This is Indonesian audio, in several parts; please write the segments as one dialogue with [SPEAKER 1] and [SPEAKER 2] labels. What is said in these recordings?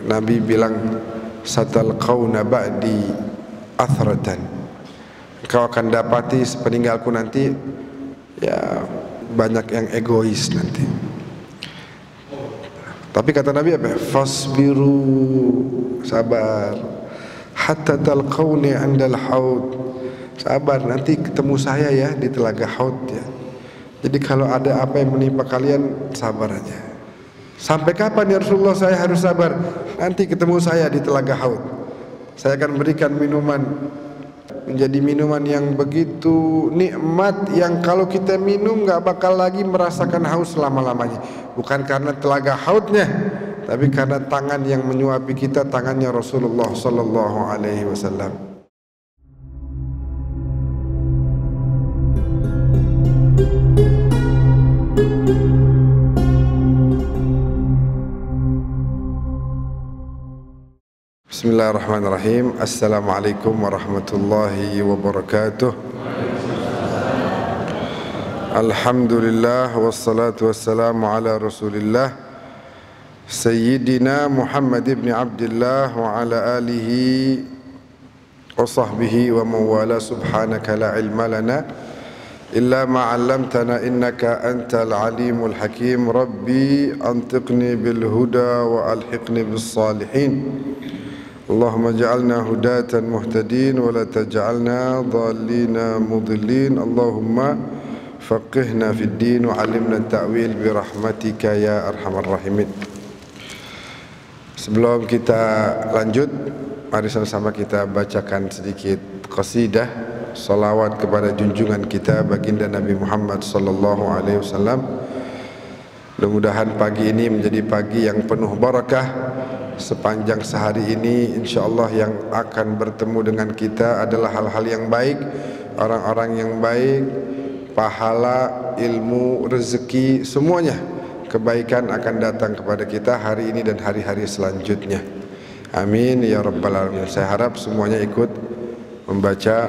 [SPEAKER 1] Nabi bilang, satalqauna ba'di athratan, kau akan dapati sepeninggalku nanti ya banyak yang egois nanti. Tapi kata Nabi apa? Fasbiru, sabar, hatta talqauni 'indal haud, sabar nanti ketemu saya ya di telaga haud ya. Jadi kalau ada apa yang menimpa kalian, sabar aja. Sampai kapan ya Rasulullah saya harus sabar? Nanti ketemu saya di telaga haud. Saya akan berikan minuman, menjadi minuman yang begitu nikmat, yang kalau kita minum gak bakal lagi merasakan haus selama-lamanya. Bukan karena telaga haudnya, tapi karena tangan yang menyuapi kita, tangannya Rasulullah sallallahu alaihi wasallam. Bismillahirrahmanirrahim. Assalamualaikum warahmatullahi wabarakatuh. Alhamdulillah wassalatu wassalamu ala Rasulillah Sayyidina Muhammad ibn Abdullah wa ala alihi wa sahbihi wa mawala. Subhanaka la ilma lana illa ma 'allamtana innaka antal alimul hakim. Rabbi antiqni bil huda wa alhiqni bis salihin. Allahumma ja'alna hudatan muhtadin wa la taj'alna dhallina mudillin. Allahumma faqihna fid din wa 'allimna ta'wil bi rahmatika ya arhamar rahimin. Sebelum kita lanjut, mari sama-sama kita bacakan sedikit qasidah salawat kepada junjungan kita baginda Nabi Muhammad sallallahu alaihi wasallam. Mudah-mudahan pagi ini menjadi pagi yang penuh barakah. Sepanjang sehari ini insyaallah yang akan bertemu dengan kita adalah hal-hal yang baik, orang-orang yang baik, pahala, ilmu, rezeki, semuanya kebaikan akan datang kepada kita hari ini dan hari-hari selanjutnya. Amin ya rabbal alamin. Saya harap semuanya ikut membaca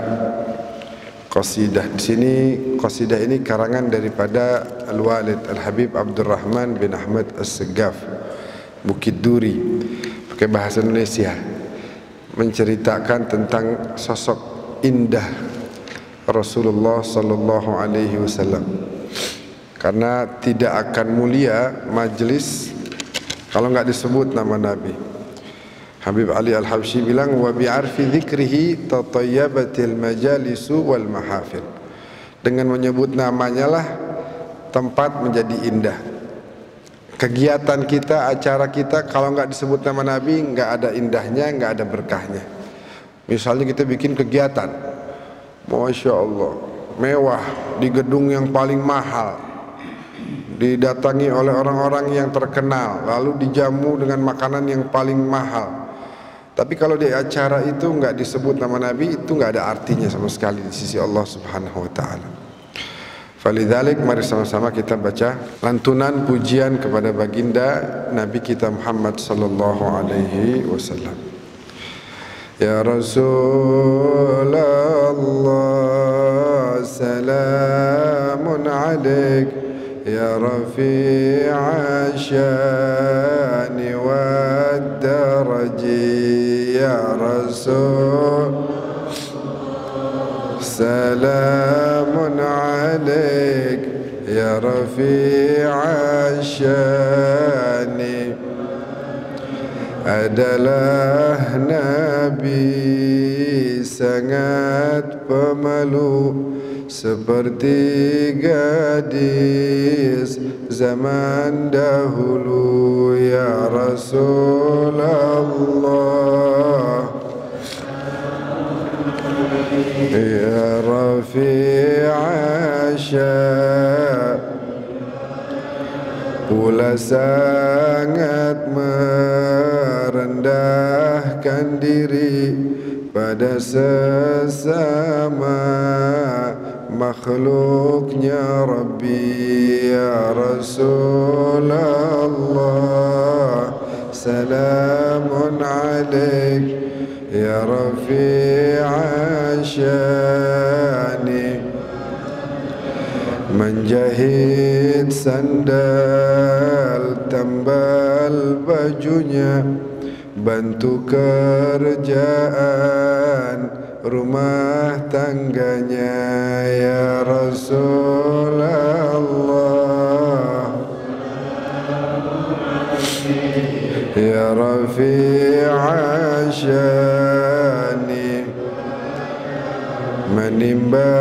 [SPEAKER 1] qasidah. Di sini qasidah ini karangan daripada Al-Walid Al-Habib Abdurrahman bin Ahmad As-Segaf Bukit Duri, pakai bahasa Indonesia, menceritakan tentang sosok indah Rasulullah sallallahu alaihi wasallam. Karena tidak akan mulia majelis kalau enggak disebut nama Nabi. Habib Ali Al-Habsyi bilang, wa bi'arfi dzikrihi tatayyabatil majalisu wal mahafil. Dengan menyebut namanya lah tempat menjadi indah. Kegiatan kita, acara kita kalau nggak disebut nama Nabi nggak ada indahnya, nggak ada berkahnya. Misalnya kita bikin kegiatan, Masya Allah, mewah di gedung yang paling mahal, didatangi oleh orang-orang yang terkenal, lalu dijamu dengan makanan yang paling mahal. Tapi kalau di acara itu nggak disebut nama Nabi, itu nggak ada artinya sama sekali di sisi Allah Subhanahu Wa Taala. Falidzalik mari sama-sama kita baca lantunan pujian kepada baginda Nabi kita Muhammad sallallahu alaihi wasallam. Ya Rasulullah salamun alaik, ya rafi'a syani wad daraji, ya Rasul salamun alaik, ya rafi'a syani. Adalah Nabi sangat pemalu, seperti gadis zaman dahulu, ya Rasulullah ya rafi'a syani. Pula sangat merendahkan diri pada sesama makhluknya Rabbi, ya Rasulullah salamun alaik, ya rafi'a syani. Menjahit sandal tambal bajunya, bantu kerjaan rumah tangganya ya Rasulullah. Ya Rafi'a syani, menimba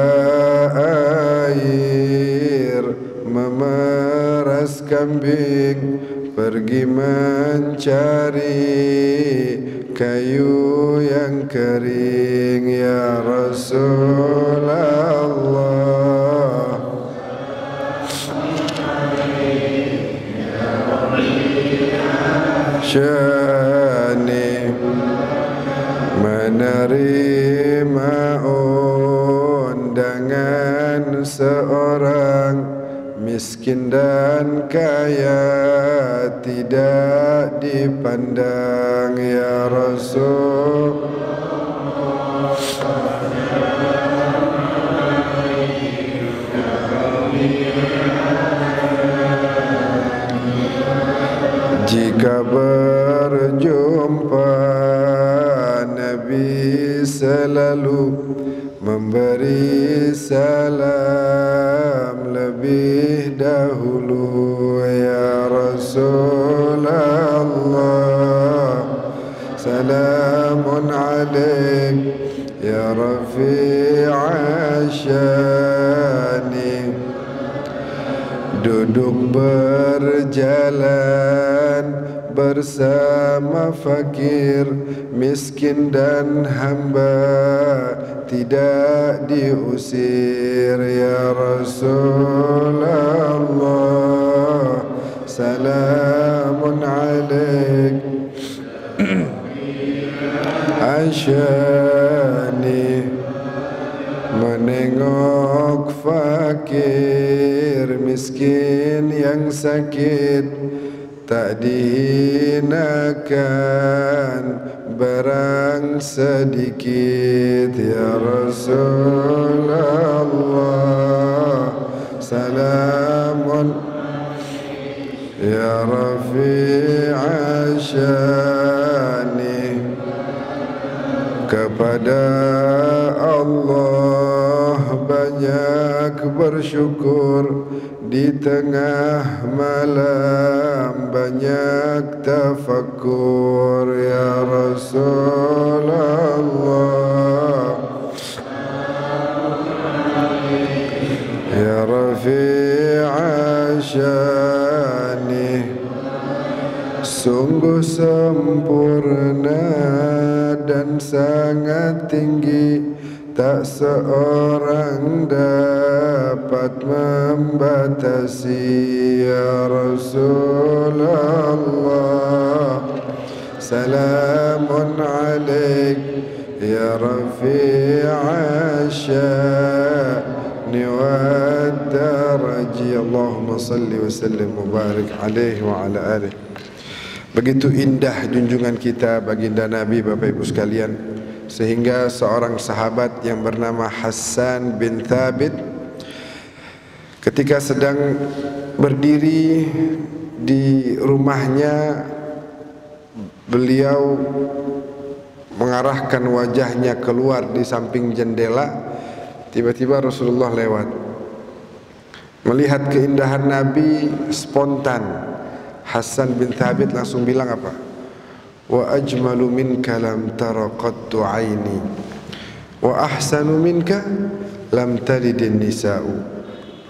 [SPEAKER 1] air, memeras kambing, pergi mencari kayu yang kering ya Rasulullah. Syani, menerima undangan seorang miskin dan kaya tidak dipandang ya Rasul. Jika berjumpa Nabi selalu memberi salam lebih dahulu ya Rasulullah. Salamun alaik ya Rafi'a syani, duduk berjalan bersama fakir, miskin dan hamba tidak diusir ya Rasulullah. Salamun alaik asyani, menengok fakir miskin yang sakit, tak dihinakan barang sedikit ya Rasulullah. Salamun ya Rafi'a syani, kepada Allah banyak bersyukur, di tengah malam banyak tafakkur ya Rasulullah. Ya Rafi'a syani, sungguh sempurna dan sangat tinggi, tak seorang dapat membatasi ya Rasulullah. Salamun alaik ya Rafi'a syani wad daraji. Allahumma salli wa sallim wa barik alaihi wa ala alihi. Begitu indah junjungan kita baginda Nabi, Bapak Ibu sekalian, sehingga seorang sahabat yang bernama Hassan bin Thabit ketika sedang berdiri di rumahnya, beliau mengarahkan wajahnya keluar di samping jendela. Tiba-tiba Rasulullah lewat. Melihat keindahan Nabi, spontan Hassan bin Thabit langsung bilang apa? Wa ajmalu minka lam tara qattu aini wa ahsanu minka lam talidin nisa'u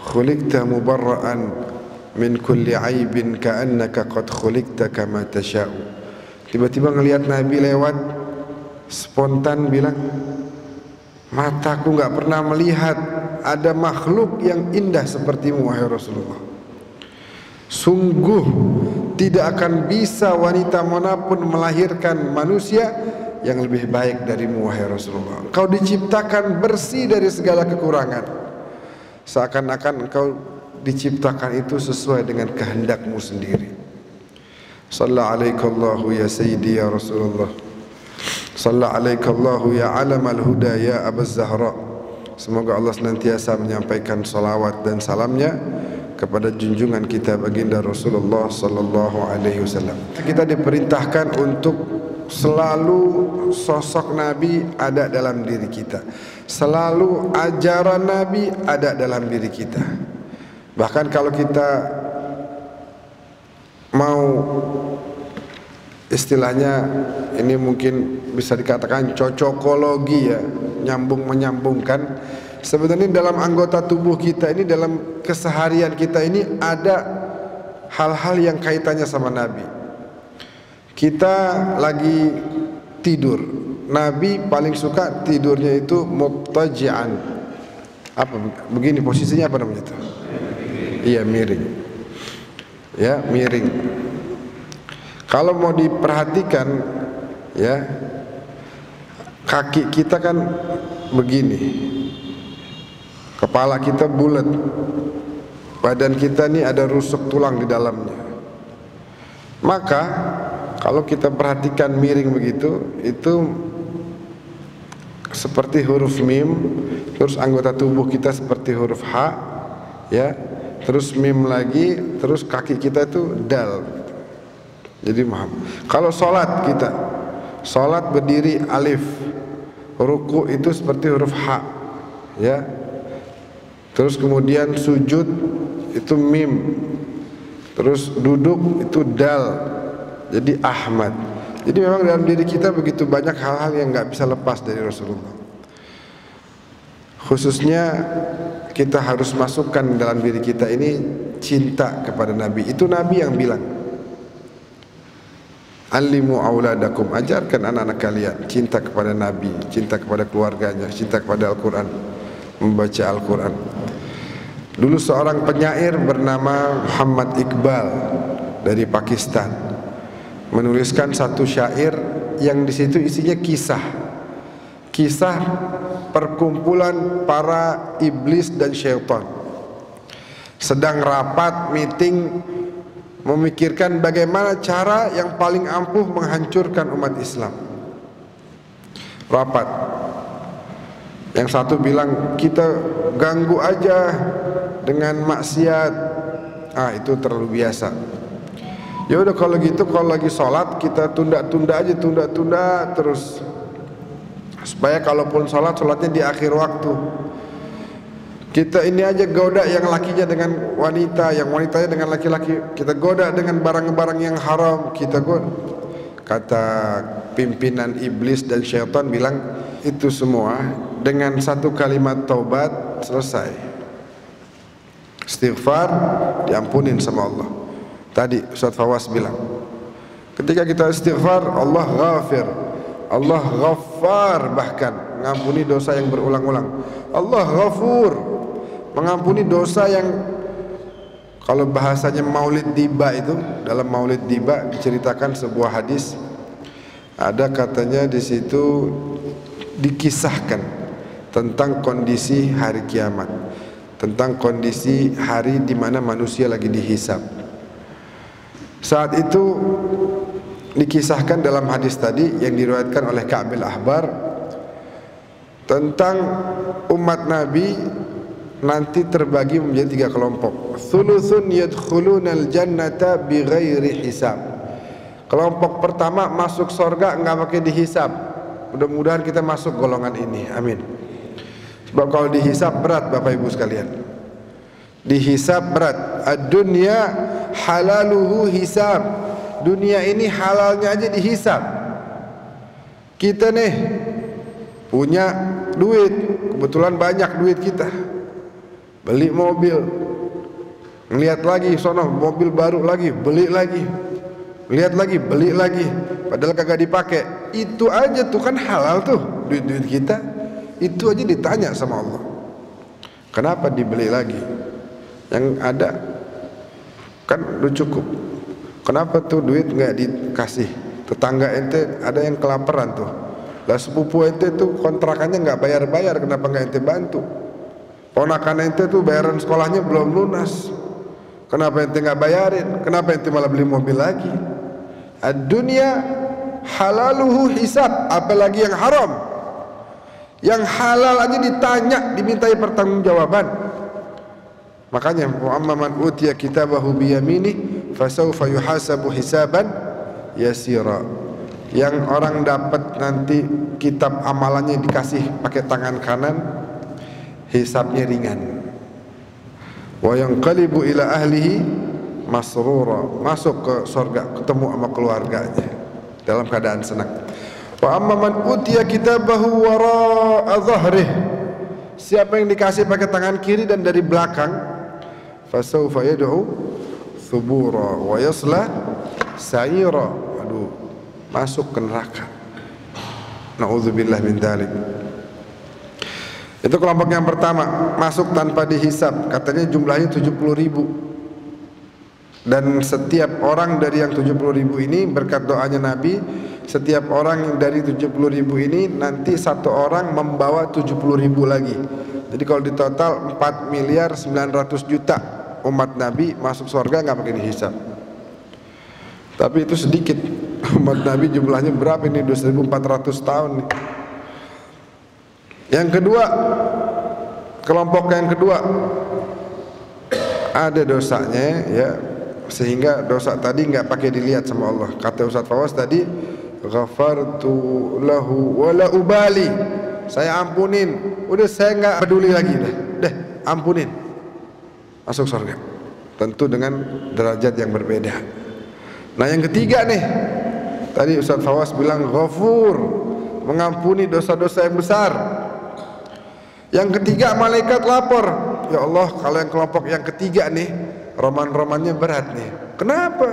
[SPEAKER 1] khuliqta mubarra'an min kulli aibin ka'annaka qad khuliqta kama tasha'u. Tiba-tiba ngelihat Nabi lewat, spontan bilang, mataku enggak pernah melihat ada makhluk yang indah sepertimu wahai Rasulullah. Sungguh tidak akan bisa wanita manapun melahirkan manusia yang lebih baik darimu wahai Rasulullah. Engkau diciptakan bersih dari segala kekurangan, seakan-akan engkau diciptakan itu sesuai dengan kehendakmu sendiri. Sallallahu alaihi ya sayyidi ya Rasulullah. Sallallahu alaihi ya alamal huda ya Abaz Zahra. Semoga Allah senantiasa menyampaikan salawat dan salamnya kepada junjungan kita baginda Rasulullah sallallahu alaihi wasallam. Kita diperintahkan untuk selalu sosok Nabi ada dalam diri kita, selalu ajaran Nabi ada dalam diri kita. Bahkan kalau kita mau istilahnya ini mungkin bisa dikatakan cocokologi ya, nyambung menyambungkan, sebenarnya dalam anggota tubuh kita ini, dalam keseharian kita ini ada hal-hal yang kaitannya sama Nabi. Kita lagi tidur, Nabi paling suka tidurnya itu muttaji'an. Apa begini posisinya, apa namanya itu? Iya, miring. Ya, miring. Kalau mau diperhatikan ya, kaki kita kan begini, kepala kita bulat, badan kita nih ada rusuk tulang di dalamnya. Maka kalau kita perhatikan miring begitu, itu seperti huruf mim, terus anggota tubuh kita seperti huruf H, ya, terus mim lagi, terus kaki kita itu dal. Jadi paham. Kalau sholat kita, sholat berdiri alif, ruku itu seperti huruf H, ya, terus kemudian sujud itu mim, terus duduk itu dal. Jadi Ahmad. Jadi memang dalam diri kita begitu banyak hal-hal yang nggak bisa lepas dari Rasulullah. Khususnya kita harus masukkan dalam diri kita ini cinta kepada Nabi. Itu Nabi yang bilang, "Allimu auladakum", ajarkan anak-anak kalian cinta kepada Nabi, cinta kepada keluarganya, cinta kepada Al-Quran, membaca Al-Quran. Dulu seorang penyair bernama Muhammad Iqbal dari Pakistan menuliskan satu syair yang di situ isinya kisah perkumpulan para iblis dan syaitan sedang rapat meeting memikirkan bagaimana cara yang paling ampuh menghancurkan umat Islam. Rapat, yang satu bilang kita ganggu aja dengan maksiat, itu terlalu biasa. Ya udah kalau gitu, kalau lagi sholat kita tunda-tunda aja, tunda-tunda terus, supaya kalaupun sholatnya di akhir waktu. Kita ini aja goda yang lakinya dengan wanita, yang wanitanya dengan laki-laki, kita goda dengan barang-barang yang haram, kita goda. Kata pimpinan iblis dan syaitan bilang, itu semua dengan satu kalimat taubat selesai. Istighfar diampunin sama Allah. Tadi Ustaz Fawaz bilang, ketika kita istighfar, Allah ghafir, Allah ghaffar, bahkan mengampuni dosa yang berulang-ulang. Allah ghafur, mengampuni dosa yang, kalau bahasanya maulid diba itu, dalam maulid diba diceritakan sebuah hadis, ada katanya di situ dikisahkan tentang kondisi hari kiamat, tentang kondisi hari di mana manusia lagi dihisab. Saat itu dikisahkan dalam hadis tadi yang diriwayatkan oleh Ka'b al-Ahbar tentang umat Nabi nanti terbagi menjadi 3 kelompok. Thuluthun yadkhulunal jannata bighairi hisab. Kelompok pertama masuk surga enggak pakai dihisab. Mudah-mudahan kita masuk golongan ini. Amin. Sebab kalau dihisab berat Bapak Ibu sekalian. Dihisab berat. Ad-dunya halaluhu hisab. Dunia ini halalnya aja dihisab. Kita nih punya duit, kebetulan banyak duit kita, beli mobil, ngeliat lagi sono mobil baru lagi, beli lagi, lihat lagi, beli lagi, padahal kagak dipakai. Itu aja tuh kan halal tuh, duit-duit kita. Itu aja ditanya sama Allah, kenapa dibeli lagi? Yang ada kan udah cukup. Kenapa tuh duit nggak dikasih? Tetangga ente ada yang kelaparan tuh, lah sepupu ente tuh kontrakannya nggak bayar-bayar, kenapa nggak ente bantu? Ponakan ente tuh bayaran sekolahnya belum lunas, kenapa ente nggak bayarin? Kenapa ente malah beli mobil lagi? Ad-dunya halaluhu hisab, apalagi yang haram. Yang halal aja ditanya, dimintai pertanggungjawaban. Makanya amma man utiya kitabahu biyaminih fasawfa yuhasabu hisaban yasira. yang orang dapat nanti kitab amalannya dikasih pakai tangan kanan, hisabnya ringan. Wa yanqalibu ila ahlihi masrura, masuk ke surga ketemu sama keluarganya dalam keadaan senang. Wa amma man utiya kitabahu wara'a dhahrih, siapa yang dikasih pakai tangan kiri dan dari belakang, fasawfa yad'u thubura wa yasla sa'ira, aduh, masuk ke neraka. Na'udzubillah min dzalik. Itu kelompok yang pertama, masuk tanpa dihisab. Katanya jumlahnya 70.000. Dan setiap orang dari yang 70.000 ini, berkat doanya Nabi, setiap orang yang dari 70.000 ini nanti satu orang membawa 70.000 lagi. Jadi kalau di total 4.900.000.000 umat Nabi masuk surga nggak pakai dihisab. Tapi itu sedikit. Umat Nabi jumlahnya berapa ini? 2.400 tahun nih. Yang kedua, kelompok yang kedua ada dosanya ya, sehingga dosa tadi nggak pakai dilihat sama Allah. Kata Ustaz Fawaz tadi, ghafartu lahu wala ubali, saya ampunin, udah saya nggak peduli lagi, deh ampunin, masuk surga. Tentu dengan derajat yang berbeda. Nah yang ketiga nih, tadi Ustaz Fawaz bilang ghafur, mengampuni dosa-dosa yang besar. Yang ketiga, malaikat lapor, ya Allah, kalau yang kelompok yang ketiga nih, roman-romannya berat nih. Kenapa?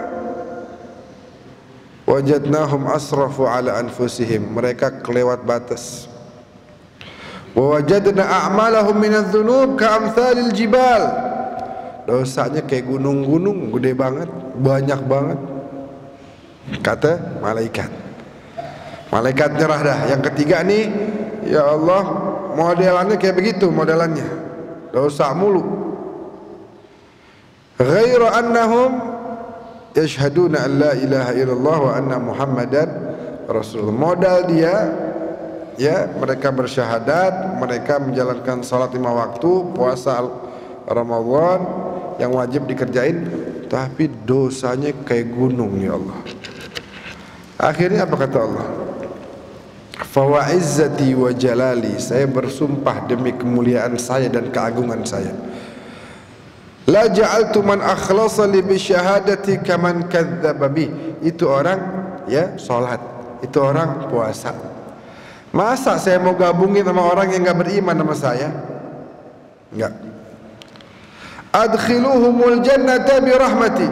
[SPEAKER 1] Wajadnahum asrafu ala anfusihim, mereka kelewat batas. Wa wajadna a'malahum minadz-dzunub ka'amtsalil jibal, dosanya kayak gunung-gunung, gede banget, banyak banget. Kata malaikat. Malaikat nyerah dah. Yang ketiga nih, ya Allah, modelannya kayak begitu, modelannya dosa mulu. Ghairu annahum yashhaduna an la ilaha illallah wa anna muhammadan rasulullah. Modal dia ya, mereka bersyahadat, mereka menjalankan salat 5 waktu, puasa Ramadan yang wajib dikerjain, tapi dosanya kayak gunung ya Allah. Akhirnya apa kata Allah? Fa izzati wa jalali, saya bersumpah demi kemuliaan saya dan keagungan saya, la ja'altu man akhlasa li bi syahadati kaman kadzdzaba bi. Itu orang ya salat, itu orang puasa. Masa saya mau gabungin sama orang yang enggak beriman sama saya? Enggak. Adkhiluhumul jannata bi rahmati,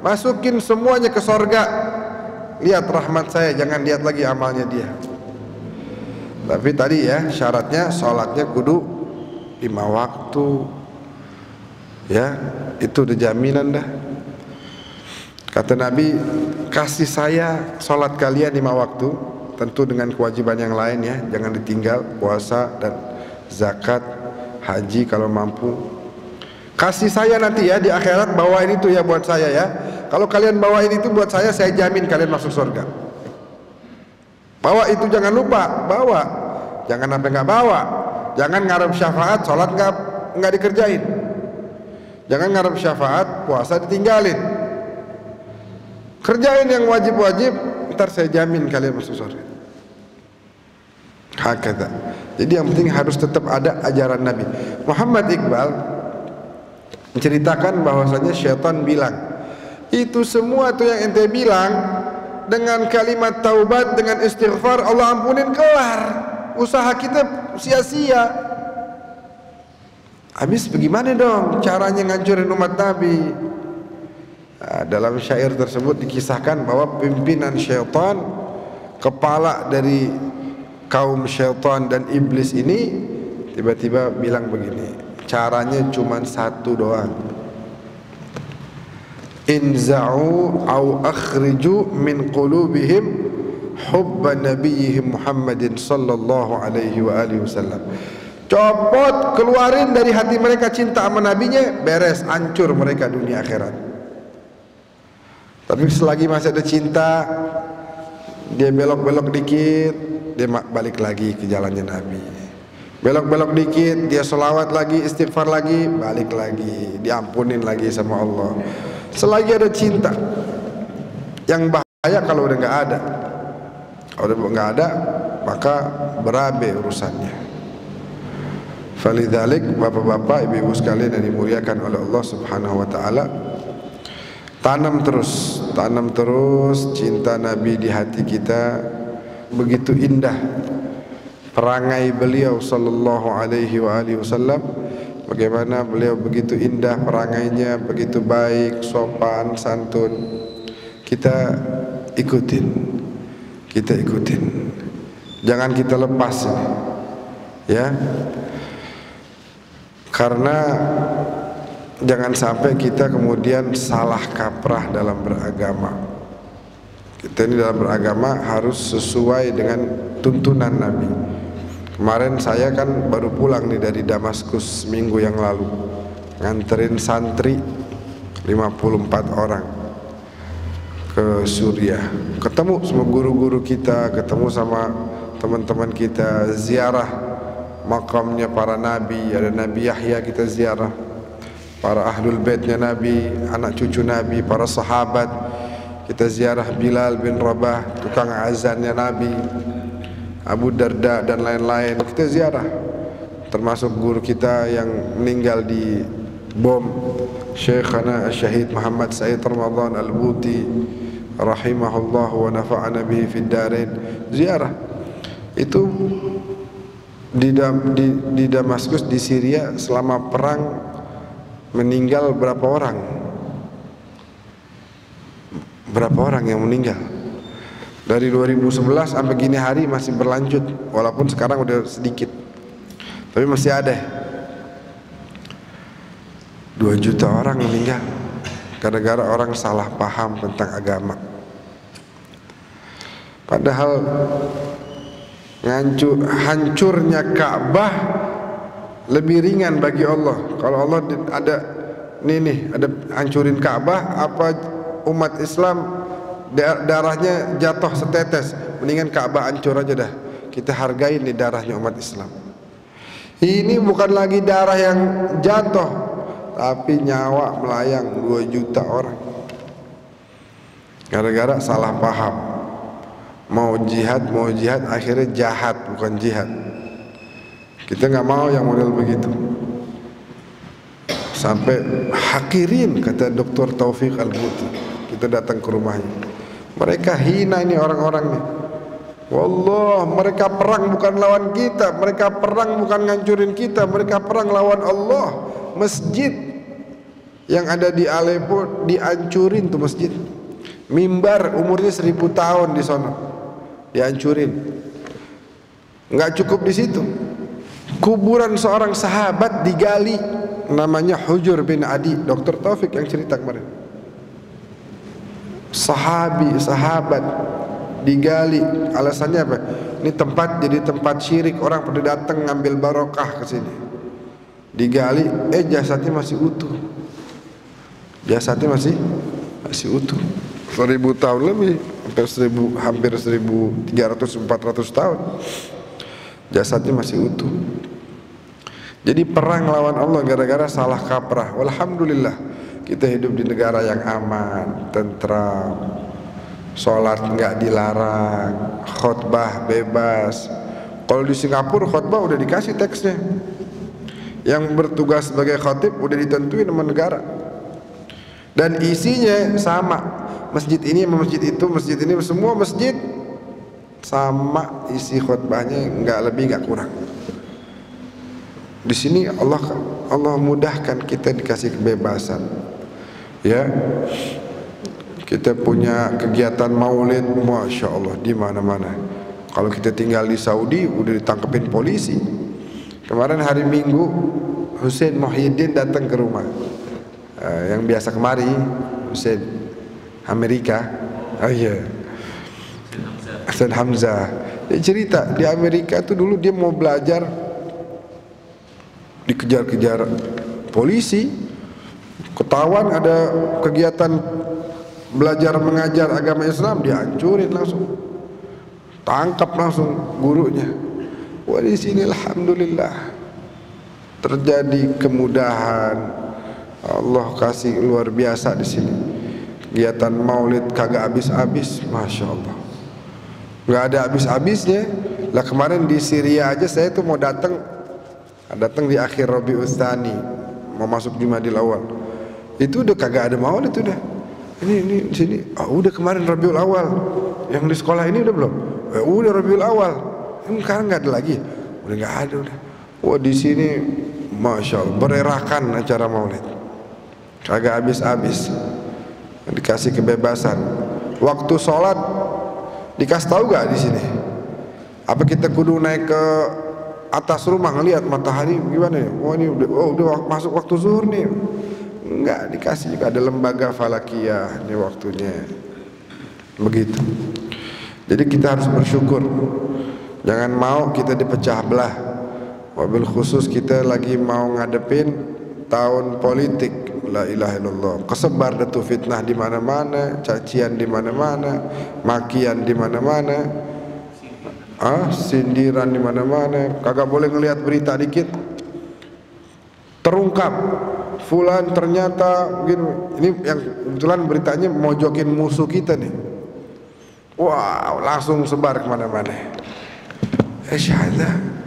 [SPEAKER 1] masukin semuanya ke surga. Lihat rahmat saya, jangan lihat lagi amalnya dia. Tapi tadi ya syaratnya sholatnya kudu 5 waktu. Ya, itu udah jaminan dah. Kata Nabi, kasih saya sholat kalian 5 waktu, tentu dengan kewajiban yang lain ya, jangan ditinggal, puasa dan zakat, haji kalau mampu. Kasih saya nanti ya di akhirat, bawain itu ya buat saya ya. Kalau kalian bawain itu buat saya jamin kalian masuk surga. Bawa itu, jangan lupa bawa, jangan sampai nggak bawa. Jangan ngarep syafaat, sholat nggak dikerjain. Jangan ngarep syafaat, puasa ditinggalin. Kerjain yang wajib-wajib, ntar saya jamin kalian masuk surga. Hakata. Jadi yang penting harus tetap ada ajaran Nabi. Muhammad Iqbal menceritakan bahwasanya syaitan bilang, itu semua tuh yang ente bilang, dengan kalimat taubat, dengan istighfar, Allah ampunin, kelar. Usaha kita sia-sia. Habis bagaimana dong caranya ngancurin umat Nabi? Nah, dalam syair tersebut dikisahkan bahwa pimpinan syaitan, kepala dari kaum syaitan dan iblis ini tiba-tiba bilang begini, caranya cuma satu doang. Inza'u au akhriju min qulubihim hubba nabiyihim Muhammadin sallallahu alaihi wa alihi wasallam. Copot, keluarin dari hati mereka cinta sama nabinya, beres, hancur mereka dunia akhirat. Tapi selagi masih ada cinta, dia belok-belok dikit, dia balik lagi ke jalannya Nabi. Belok-belok dikit, dia sholawat lagi, istighfar lagi, balik lagi, diampunin lagi sama Allah. Selagi ada cinta. Yang bahaya kalau udah nggak ada. Kalau nggak ada, maka berabe urusannya. Falidzalik, bapak-bapak, ibu-ibu sekalian yang dimuliakan oleh Allah Subhanahu wa taala, tanam terus cinta Nabi di hati kita. Begitu indah perangai beliau sallallahu alaihi wasallam. Bagaimana beliau begitu indah perangainya, begitu baik, sopan, santun. Kita ikutin. Jangan kita lepas ini. Ya. Karena jangan sampai kita kemudian salah kaprah dalam beragama. Kita ini dalam beragama harus sesuai dengan tuntunan Nabi. Kemarin saya kan baru pulang nih dari Damaskus minggu yang lalu, nganterin santri 54 orang ke Suriah. Ketemu sama guru-guru kita, ketemu sama teman-teman kita, ziarah makamnya para nabi. Ada Nabi Yahya kita ziarah, para ahlul baitnya Nabi, anak cucu Nabi, para sahabat. Kita ziarah Bilal bin Rabah, tukang azannya Nabi, Abu Darda dan lain-lain. Kita ziarah, termasuk guru kita yang meninggal di bom, Syekhana Syahid Muhammad Said Ramadan Al-Buti rahimahullah wa nafa'ana bihi fid darain. Ziarah itu di Damaskus, di Syria, selama perang meninggal berapa orang? Berapa orang yang meninggal? Dari 2011 sampai gini hari masih berlanjut, walaupun sekarang udah sedikit, tapi masih ada. 2 juta orang meninggal gara-gara orang salah paham tentang agama. Padahal hancurnya Ka'bah lebih ringan bagi Allah. Kalau Allah ada hancurin Ka'bah, apa umat Islam darahnya jatuh setetes, mendingan Ka'bah hancur aja dah. Kita hargain nih darahnya umat Islam. Ini bukan lagi darah yang jatuh, tapi nyawa melayang 2 juta orang gara-gara salah paham. Mau jihad akhirnya jahat, bukan jihad. Kita nggak mau yang model begitu. Sampai hakirin, kata Dr. Taufik Al-Buti. Kita datang ke rumahnya, mereka hina ini orang-orang nih. Wallah, mereka perang bukan lawan kita, mereka perang bukan ngancurin kita, mereka perang lawan Allah. Masjid yang ada di Aleppo dihancurin tuh masjid. Mimbar umurnya 1000 tahun di sana dihancurin. Nggak cukup di situ, kuburan seorang sahabat digali, namanya Hujur bin Adi. Dr. Taufik yang cerita kemarin, sahabat digali. Alasannya apa? Ini tempat jadi tempat syirik, orang pada datang ngambil barokah ke sini. Digali, jasadnya masih utuh. Jasadnya masih utuh. 1000 tahun lebih, hampir 1300-1400 tahun. Jasadnya masih utuh. Jadi perang lawan Allah gara-gara salah kaprah. Walhamdulillah, kita hidup di negara yang aman, tentram. Sholat nggak dilarang, khutbah bebas. Kalau di Singapura khutbah udah dikasih teksnya. Yang bertugas sebagai khatib udah ditentuin sama negara. Dan isinya sama. Masjid ini sama masjid itu, masjid ini, semua masjid sama isi khutbahnya, nggak lebih nggak kurang. Di sini Allah mudahkan kita, dikasih kebebasan. Ya, kita punya kegiatan maulid, masya Allah, di mana-mana. Kalau kita tinggal di Saudi, udah ditangkepin polisi. Kemarin hari Minggu, Hussein Muhyiddin datang ke rumah. Yang biasa kemari, Hussein Amerika. Oh iya, Hussein Hamzah. Dia cerita di Amerika tuh dulu dia mau belajar, dikejar-kejar polisi, ketahuan ada kegiatan belajar mengajar agama Islam, dihancurin langsung, tangkap langsung gurunya. Wah, di sini alhamdulillah terjadi kemudahan, Allah kasih luar biasa di sini. Kegiatan maulid kagak habis-habis, masya Allah. nggak ada habis-habisnya. Lah kemarin di Syria aja saya tuh mau datang di akhir Rabiul Tsani, mau masuk Jumadil Awal. Itu udah kagak ada maulid udah. Ini di sini. Oh, udah kemarin Rabiul Awal. Yang di sekolah ini udah belum? Udah Rabiul Awal. Ini sekarang nggak ada lagi. Udah nggak ada udah. Wah di sini, masya Allah, bererakan acara maulid. Kagak habis-habis. Dikasih kebebasan. Waktu sholat dikasih tahu gak di sini? Apa kita kudu naik ke atas rumah ngelihat matahari gimana ya? Oh ini udah masuk waktu zuhur nih. Enggak, dikasih juga ada lembaga falakiyah, ini waktunya. Begitu. Jadi kita harus bersyukur. Jangan mau kita dipecah belah. Wabil khusus kita lagi mau ngadepin tahun politik. La ilaha illallah. Kesebar datu fitnah di mana-mana, cacian di mana-mana, makian di mana-mana. Sindiran di mana-mana. Kagak boleh ngelihat berita dikit terungkap fulan ternyata begini. Ini yang kebetulan beritanya mojokin musuh kita nih. Wow, langsung sebar kemana-mana. Syahadah.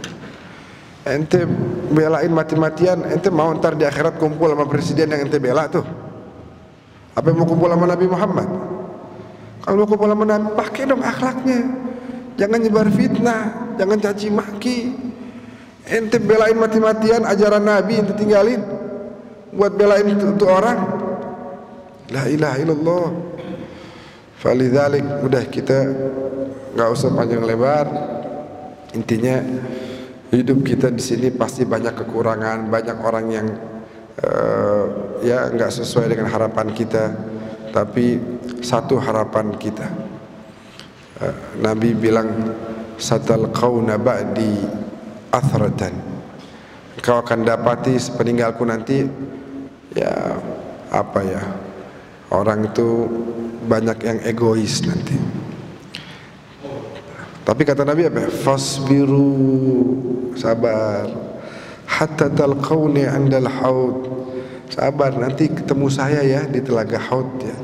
[SPEAKER 1] Ente belain mati-matian, ente mau ntar di akhirat kumpul sama presiden yang ente bela tuh? Apa mau kumpul sama Nabi Muhammad? Kalau mau kumpul sama Nabi, pakai dong akhlaknya. Jangan nyebar fitnah, jangan caci maki. Ente belain mati-matian ajaran Nabi ente tinggalin buat belain itu orang. La ilaha illallah. Falidzalik, udah kita nggak usah panjang lebar. Intinya hidup kita di sini pasti banyak kekurangan, banyak orang yang ya nggak sesuai dengan harapan kita. Tapi satu harapan kita, Nabi bilang, satalqauna ba'di athratan. Kau akan dapati sepeninggalku nanti, ya apa ya, orang itu banyak yang egois nanti. Tapi kata Nabi apa? Fasbiru, sabar, hatta talqauni 'indal haud. Sabar, nanti ketemu saya ya di telaga haud ya.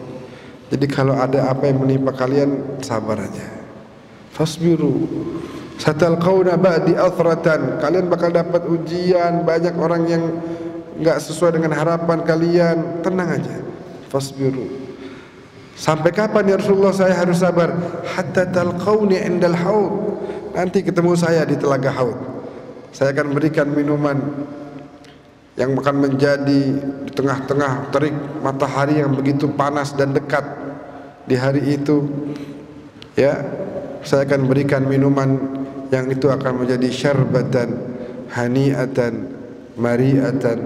[SPEAKER 1] Jadi kalau ada apa yang menimpa kalian, sabar aja. Fasbiru, satalqauna ba'di athratan. Kalian bakal dapat ujian, banyak orang yang enggak sesuai dengan harapan kalian. Tenang aja. Fasbiru. Sampai kapan ya Rasulullah saya harus sabar? Hatta talqauni 'indal haud. Nanti ketemu saya di telaga haud. Saya akan berikan minuman yang akan menjadi di tengah-tengah terik matahari yang begitu panas dan dekat di hari itu. Ya, saya akan berikan minuman yang itu akan menjadi syarbatan hani'atan mari'atan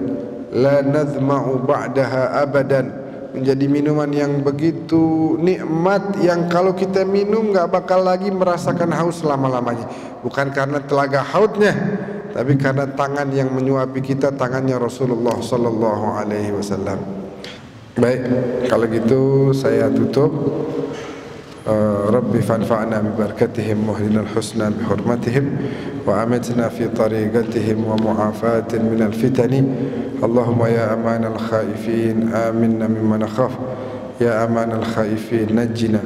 [SPEAKER 1] la nadhma'u ba'daha abadan. Menjadi minuman yang begitu nikmat, yang kalau kita minum nggak bakal lagi merasakan haus selama-lamanya. Bukan karena telaga haudnya, tapi karena tangan yang menyuapi kita, tangannya Rasulullah Sallallahu Alaihi Wasallam. Baik, kalau gitu saya tutup. Rabbi fanfa'na bi barakatihim wa hdina al-husna bi hurmatihim wa amitna fi tariqatihim wa mu'afatin min al-fitani. Allahumma ya aman al-khaifin aminna mimma nakhaf, ya aman al-khaifin najjina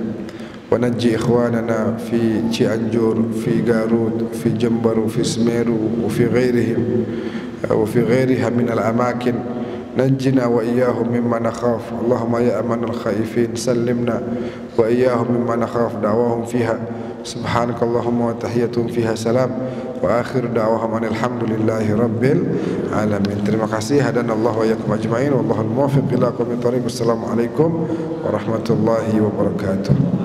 [SPEAKER 1] wa najji ikhwanana fi Cianjur, fi Garut, fi Jember, fi Semeru wa fi ghairihim wa fi ghairiha min al-amakin. نجنا وإياهم مما نخاف. اللهم يا أمان الخائفين سلمنا وإياهم مما نخاف. دعواهم فيها سبحانك اللهم وتحيتهم فيها سلام وآخر دعواهم أن الحمد لله رب العالمين. Terima kasih. Hadana Allah wa iyyakum ajma'in. Wallahul muwaffiq ila aqwamit thoriq. Wassalamu alaikum warahmatullahi wabarakatuh.